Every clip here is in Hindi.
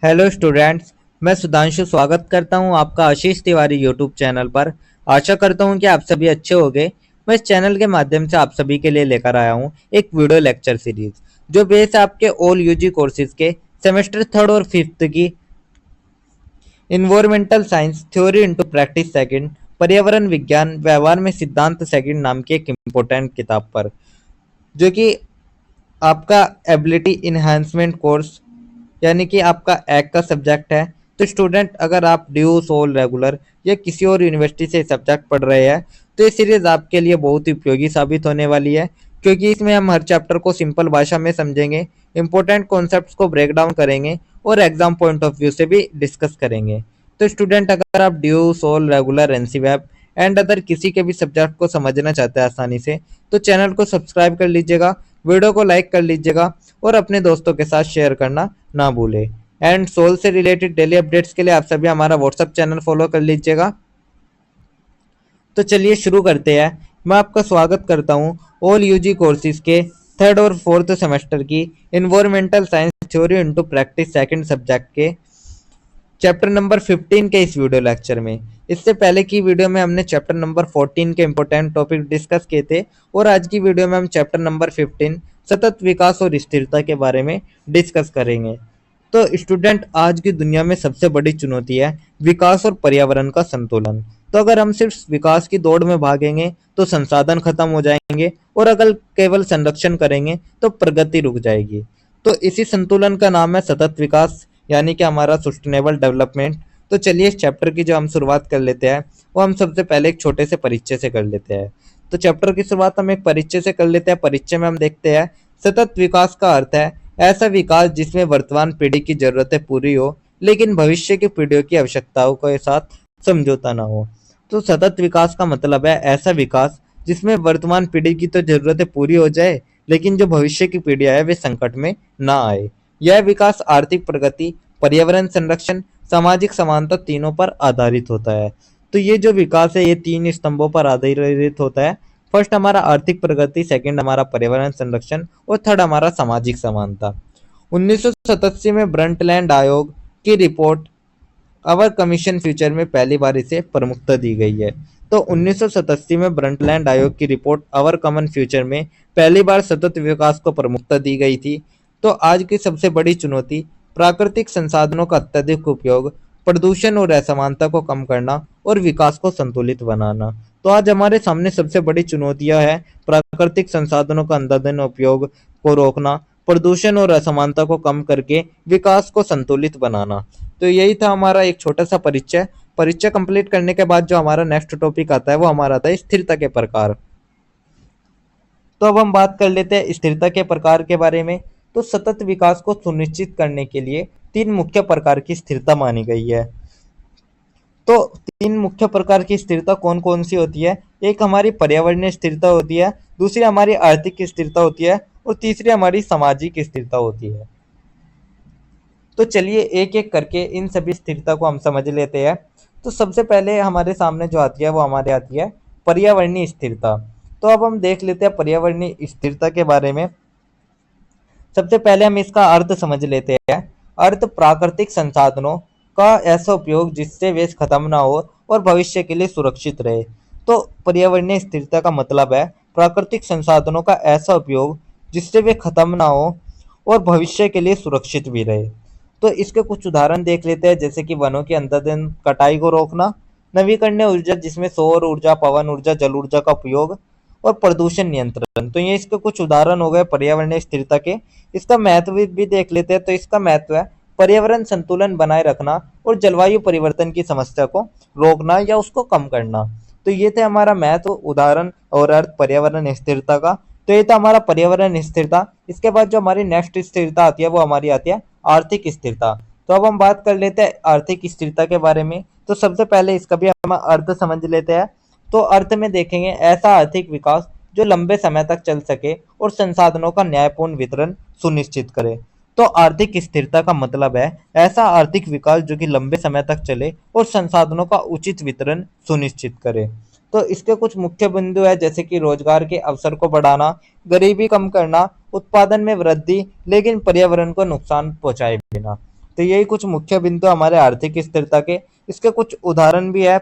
Hello students. मैं सुधांशु स्वागत करता हूं आपका आशीष तिवारी यूट्यूब चैनल पर। आशा करता हूं कि आप सभी अच्छे होंगे। मैं इस चैनल के माध्यम से आप सभी के लिए लेकर आया हूं एक वीडियो लेक्चर सीरीज जो बेस है आपके ऑल यूजी कोर्सेज के सेमेस्टर थर्ड और फिफ्थ की environmental science theory into practice second पर्यावरण विज्ञान व्यवहार में सिद्धांत सेकंड नाम की एक इम्पोर्टेंट किताब पर, जो कि आपका एबिलिटी इन्हांसमेंट कोर्स यानी कि आपका एक का सब्जेक्ट है। तो स्टूडेंट, अगर आप ड्यू सोल रेगुलर या किसी और यूनिवर्सिटी से सब्जेक्ट पढ़ रहे हैं तो ये सीरीज आपके लिए बहुत ही उपयोगी साबित होने वाली है, क्योंकि इसमें हम हर चैप्टर को सिंपल भाषा में समझेंगे, इंपॉर्टेंट कॉन्सेप्ट्स को ब्रेक डाउन करेंगे और एग्जाम पॉइंट ऑफ व्यू से भी डिस्कस करेंगे। तो स्टूडेंट, अगर आप do solve regular NC web and other किसी के भी सब्जेक्ट को समझना चाहते हैं आसानी से, तो चैनल को सब्सक्राइब कर लीजिएगा, वीडियो को लाइक कर लीजिएगा और अपने दोस्तों के साथ शेयर करना ना भूलें। एंड सोल से रिलेटेड डेली अपडेट्स के लिए आप सभी हमारा व्हाट्सएप चैनल फॉलो कर लीजिएगा। तो चलिए शुरू करते हैं। मैं आपका स्वागत करता हूं ऑल यूजी कोर्सेज के थर्ड और फोर्थ सेमेस्टर की environmental science theory into practice second subject के चैप्टर नंबर 15 के इस वीडियो लेक्चर में। इससे पहले की वीडियो में हमने चैप्टर नंबर 14 के इंपॉर्टेंट टॉपिक डिस्कस किए थे और आज की वीडियो में हम चैप्टर नंबर 15 सतत विकास और स्थिरता के बारे में डिस्कस करेंगे। तो स्टूडेंट, आज की दुनिया में सबसे बड़ी चुनौती है विकास और पर्यावरण का संतुलन। तो अगर हम सिर्फ विकास की दौड़ में भागेंगे तो संसाधन खत्म हो जाएंगे और अगर केवल संरक्षण करेंगे तो प्रगति रुक जाएगी। तो इसी संतुलन का नाम है सतत विकास, यानी कि हमारा सस्टेनेबल डेवलपमेंट। तो चलिए इस चैप्टर की जो हम शुरुआत कर लेते हैं वो हम सबसे पहले एक छोटे से परिचय से कर लेते हैं। तो चैप्टर की शुरुआत हम एक परिचय से कर लेते हैं। परिचय में हम देखते हैं सतत विकास का अर्थ है ऐसा विकास जिसमें वर्तमान पीढ़ी की जरूरतें पूरी हो लेकिन भविष्य की पीढ़ियों की आवश्यकताओं के साथ समझौता ना हो। तो सतत विकास का मतलब है ऐसा विकास जिसमें वर्तमान पीढ़ी की तो जरूरतें पूरी हो जाए लेकिन जो भविष्य की पीढ़ियां है वे संकट में ना आए। यह विकास आर्थिक प्रगति, पर्यावरण संरक्षण, सामाजिक समानता तीनों पर आधारित होता है। तो ये जो विकास है ये तीन स्तंभों पर आधारित होता है। फर्स्ट हमारा आर्थिक प्रगति, सेकंड हमारा पर्यावरण संरक्षण और थर्ड हमारा सामाजिक समानता। 1987 में ब्रंटलैंड आयोग की रिपोर्ट अवर कमीशन फ्यूचर में पहली बार इसे प्रमुखता दी गई है। तो 1987 में ब्रंटलैंड आयोग की रिपोर्ट अवर कॉमन फ्यूचर में पहली बार सतत विकास को प्रमुखता दी गई थी। तो आज की सबसे बड़ी चुनौती प्राकृतिक संसाधनों का अत्यधिक उपयोग, प्रदूषण और असमानता को कम करना और विकास को संतुलित बनाना। तो आज हमारे सामने सबसे बड़ी चुनौतियां हैं प्राकृतिक संसाधनों का अंधाधुंध उपयोग को रोकना, प्रदूषण और असमानता को कम करके विकास को संतुलित बनाना। तो यही था हमारा एक छोटा सा परिचय। परिचय कंप्लीट करने के बाद जो हमारा नेक्स्ट टॉपिक आता है वो हमारा आता है स्थिरता के प्रकार। तो अब हम बात कर लेते हैं स्थिरता के प्रकार के बारे में। तो सतत विकास को सुनिश्चित करने के लिए तीन मुख्य प्रकार की स्थिरता मानी गई है। तो तीन मुख्य प्रकार की स्थिरता कौन कौन सी होती है? एक हमारी पर्यावरणीय स्थिरता होती है, दूसरी हमारी आर्थिक स्थिरता होती है और तीसरी हमारी सामाजिक स्थिरता होती है। तो चलिए एक एक करके इन सभी स्थिरता को हम समझ लेते हैं। तो सबसे पहले हमारे सामने जो आती है वो हमारे आती है पर्यावरणीय स्थिरता। तो अब हम देख लेते हैं पर्यावरणीय स्थिरता के बारे में। सबसे पहले हम इसका अर्थ समझ लेते हैं। अर्थ प्राकृतिक संसाधनों का ऐसा उपयोग जिससे वे खत्म ना हो और भविष्य के लिए सुरक्षित रहे। तो पर्यावरणीय स्थिरता का मतलब है प्राकृतिक संसाधनों का ऐसा उपयोग जिससे वे खत्म ना हो और भविष्य के लिए सुरक्षित भी रहे। तो इसके कुछ उदाहरण देख लेते हैं, जैसे कि वनों की अंधाधुंध कटाई को रोकना, नवीकरणीय ऊर्जा जिसमें सौर ऊर्जा, पवन ऊर्जा, जल ऊर्जा का उपयोग और प्रदूषण नियंत्रण। तो ये इसके कुछ उदाहरण हो गए पर्यावरणीय स्थिरता के। इसका महत्व भी देख लेते हैं। तो इसका महत्व है पर्यावरण संतुलन बनाए रखना और जलवायु परिवर्तन की समस्या को रोकना या उसको कम करना। तो ये थे हमारा महत्व, उदाहरण और अर्थ पर्यावरण स्थिरता का। तो ये था हमारा पर्यावरण स्थिरता। इसके बाद जो हमारी नेक्स्ट स्थिरता आती है वो हमारी आती है आर्थिक स्थिरता। तो अब हम बात कर लेते हैं आर्थिक स्थिरता के बारे में। तो सबसे पहले इसका भी हम अर्थ समझ लेते हैं। तो अर्थ में देखेंगे ऐसा आर्थिक विकास जो लंबे समय तक चल सके और संसाधनों का न्यायपूर्ण वितरण सुनिश्चित करे। तो आर्थिक स्थिरता का मतलब है ऐसा आर्थिक विकास जो कि लंबे समय तक चले और संसाधनों का उचित वितरण सुनिश्चित करे। तो इसके कुछ मुख्य बिंदु है, जैसे कि रोजगार के अवसर को बढ़ाना, गरीबी कम करना, उत्पादन में वृद्धि लेकिन पर्यावरण को नुकसान पहुंचाए बिना। तो यही कुछ मुख्य बिंदु हमारे आर्थिक स्थिरता के। इसके कुछ उदाहरण भी है,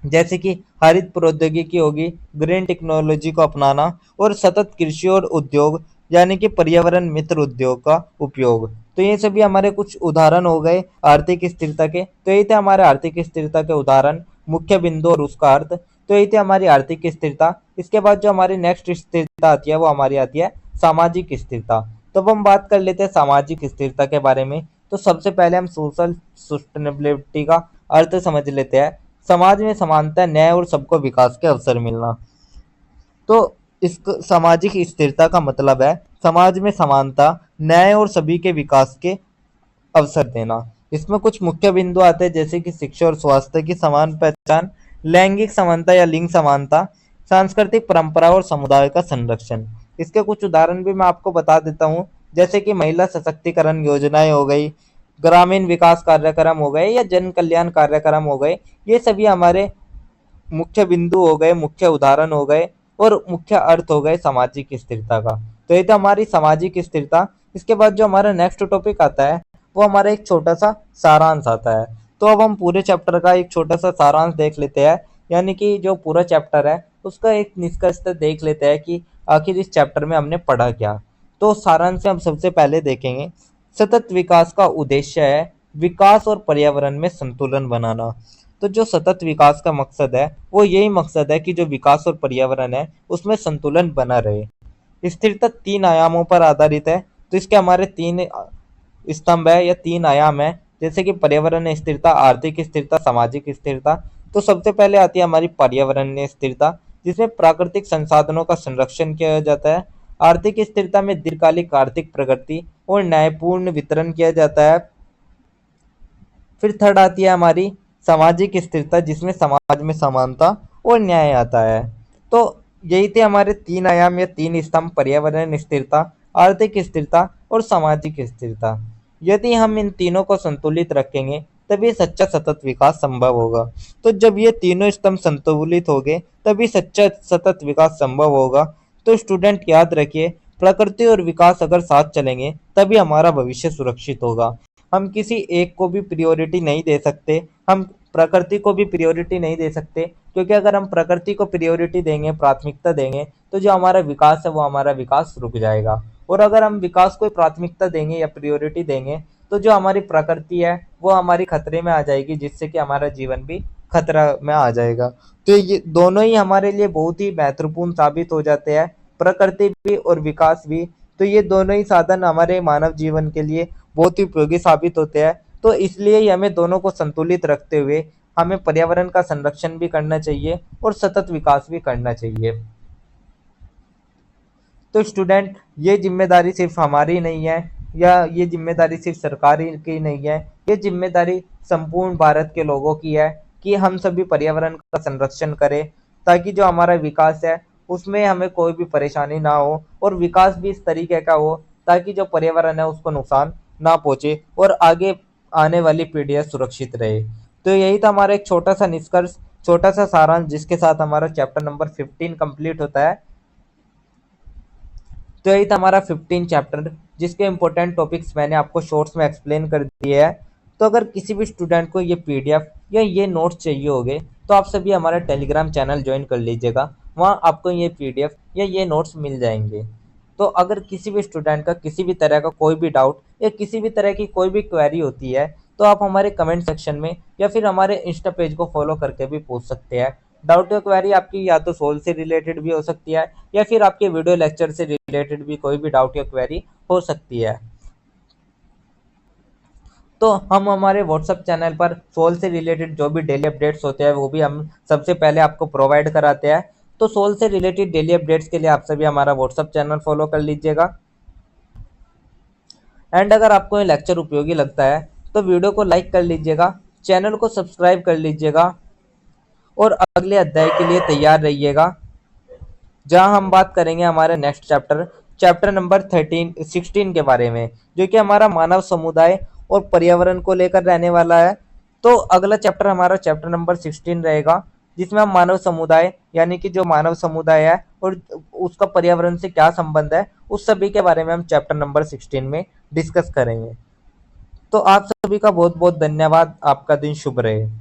जैसे कि हरित प्रौद्योगिकी होगी, ग्रीन टेक्नोलॉजी को अपनाना और सतत कृषि और उद्योग यानी कि पर्यावरण मित्र उद्योग का उपयोग। तो ये सभी हमारे कुछ उदाहरण हो गए आर्थिक स्थिरता के। तो ये थे हमारे आर्थिक स्थिरता के उदाहरण, मुख्य बिंदु और उसका अर्थ। तो ये थी हमारी आर्थिक स्थिरता। इसके बाद जो हमारी नेक्स्ट स्थिरता आती है वो हमारी आती है सामाजिक स्थिरता। तो अब हम बात कर लेते हैं सामाजिक स्थिरता के बारे में। तो सबसे पहले हम सोशल सस्टेनेबिलिटी का अर्थ समझ लेते हैं। समाज में समानता, न्याय और सबको विकास के अवसर मिलना। तो इस सामाजिक स्थिरता का मतलब है समाज में समानता, न्याय और सभी के विकास के अवसर देना। इसमें कुछ मुख्य बिंदु आते हैं, जैसे कि शिक्षा और स्वास्थ्य की समान पहचान, लैंगिक समानता या लिंग समानता, सांस्कृतिक परंपरा और समुदाय का संरक्षण। इसके कुछ उदाहरण भी मैं आपको बता देता हूँ, जैसे कि महिला सशक्तिकरण योजनाएं हो गई, ग्रामीण विकास कार्यक्रम हो गए या जन कल्याण कार्यक्रम हो गए। ये सभी हमारे मुख्य बिंदु हो गए, मुख्य उदाहरण हो गए और मुख्य अर्थ हो गए सामाजिक स्थिरता का। तो ये तो हमारी सामाजिक स्थिरता। इसके बाद जो हमारा नेक्स्ट टॉपिक आता है वो हमारा एक छोटा सा सारांश आता है। तो अब हम पूरे चैप्टर का एक छोटा सा सारांश देख लेते हैं, यानी कि जो पूरा चैप्टर है उसका एक निष्कर्ष देख लेते हैं कि आखिर इस चैप्टर में हमने पढ़ा क्या। तो सारांश में हम सबसे पहले देखेंगे सतत विकास का उद्देश्य है विकास और पर्यावरण में संतुलन बनाना। तो जो सतत विकास का मकसद है वो यही मकसद है कि जो विकास और पर्यावरण है उसमें संतुलन बना रहे। स्थिरता तीन आयामों पर आधारित है। तो इसके हमारे तीन स्तंभ है या तीन आयाम है, जैसे कि पर्यावरण स्थिरता, आर्थिक स्थिरता, सामाजिक स्थिरता। तो सबसे पहले आती है हमारी पर्यावरणीय स्थिरता, जिसमें प्राकृतिक संसाधनों का संरक्षण किया जाता है। आर्थिक स्थिरता में दीर्घकालिक आर्थिक प्रगति और न्यायपूर्ण वितरण किया जाता है। फिर थर्ड आती है हमारी सामाजिक स्थिरता, जिसमें समाज में समानता और न्याय आता है। तो यही थे हमारे तीन आयाम या तीन स्तंभ, पर्यावरण स्थिरता, आर्थिक स्थिरता और सामाजिक स्थिरता। यदि हम इन तीनों को संतुलित रखेंगे तभी सच्चा सतत विकास संभव होगा। तो जब ये तीनों स्तंभ संतुलित हो गए तभी सच्चा सतत विकास संभव होगा। तो स्टूडेंट याद रखिए, प्रकृति और विकास अगर साथ चलेंगे तभी हमारा भविष्य सुरक्षित होगा। हम किसी एक को भी प्रियोरिटी नहीं दे सकते, हम प्रकृति को भी प्रियोरिटी नहीं दे सकते, क्योंकि अगर हम प्रकृति को प्रियोरिटी देंगे, प्राथमिकता देंगे, तो जो हमारा विकास है वो हमारा विकास रुक जाएगा। और अगर हम विकास को प्राथमिकता देंगे या प्रियोरिटी देंगे तो जो हमारी प्रकृति है वो हमारी खतरे में आ जाएगी, जिससे कि हमारा जीवन भी खतरा में आ जाएगा। तो ये दोनों ही हमारे लिए बहुत ही महत्वपूर्ण साबित हो जाते हैं, प्रकृति भी और विकास भी। तो ये दोनों ही साधन हमारे मानव जीवन के लिए बहुत ही उपयोगी साबित होते हैं। तो इसलिए ही हमें दोनों को संतुलित रखते हुए हमें पर्यावरण का संरक्षण भी करना चाहिए और सतत विकास भी करना चाहिए। तो स्टूडेंट, ये जिम्मेदारी सिर्फ हमारी नहीं है या ये जिम्मेदारी सिर्फ सरकारी की नहीं है, ये जिम्मेदारी संपूर्ण भारत के लोगों की है कि हम सभी पर्यावरण का संरक्षण करें, ताकि जो हमारा विकास है उसमें हमें कोई भी परेशानी ना हो और विकास भी इस तरीके का हो ताकि जो पर्यावरण है उसको नुकसान ना पहुंचे और आगे आने वाली पीढ़ियां सुरक्षित रहे। तो यही था हमारा एक छोटा सा निष्कर्ष, छोटा सा सारांश, जिसके साथ हमारा चैप्टर नंबर 15 कंप्लीट होता है। तो यही था हमारा 15 चैप्टर, जिसके इंपॉर्टेंट टॉपिक्स मैंने आपको शॉर्ट्स में एक्सप्लेन कर दिए हैं। तो अगर किसी भी स्टूडेंट को ये पीडीएफ या ये नोट्स चाहिए होंगे तो आप सभी हमारा टेलीग्राम चैनल ज्वाइन कर लीजिएगा, वहाँ आपको ये पीडीएफ या ये नोट्स मिल जाएंगे। तो अगर किसी भी स्टूडेंट का किसी भी तरह का कोई भी डाउट या किसी भी तरह की कोई भी क्वेरी होती है तो आप हमारे कमेंट सेक्शन में या फिर हमारे इंस्टा पेज को फॉलो करके भी पूछ सकते हैं। डाउट या क्वेरी आपकी या तो सोल से रिलेटेड भी हो सकती है या फिर आपके वीडियो लेक्चर से रिलेटेड भी कोई भी डाउट या क्वेरी हो सकती है। तो हम हमारे व्हाट्सएप चैनल पर सोल से रिलेटेड जो भी डेली अपडेट्स होते हैं वो भी हम सबसे पहले आपको प्रोवाइड कराते हैं। तो सोल से रिलेटेड डेली अपडेट्स के लिए आप सभी हमारा व्हाट्सएप चैनल फॉलो कर लीजिएगा। एंड अगर आपको ये लेक्चर उपयोगी लगता है तो वीडियो को लाइक कर लीजिएगा, चैनल को सब्सक्राइब कर लीजिएगा और अगले अध्याय के लिए तैयार रहिएगा, जहां हम बात करेंगे हमारे नेक्स्ट चैप्टर, चैप्टर नंबर 16 के बारे में, जो कि हमारा मानव समुदाय और पर्यावरण को लेकर रहने वाला है। तो अगला चैप्टर हमारा चैप्टर नंबर 16 रहेगा, जिसमें हम मानव समुदाय यानी कि जो मानव समुदाय है और उसका पर्यावरण से क्या संबंध है, उस सभी के बारे में हम चैप्टर नंबर 16 में डिस्कस करेंगे। तो आप सभी का बहुत बहुत धन्यवाद। आपका दिन शुभ रहे।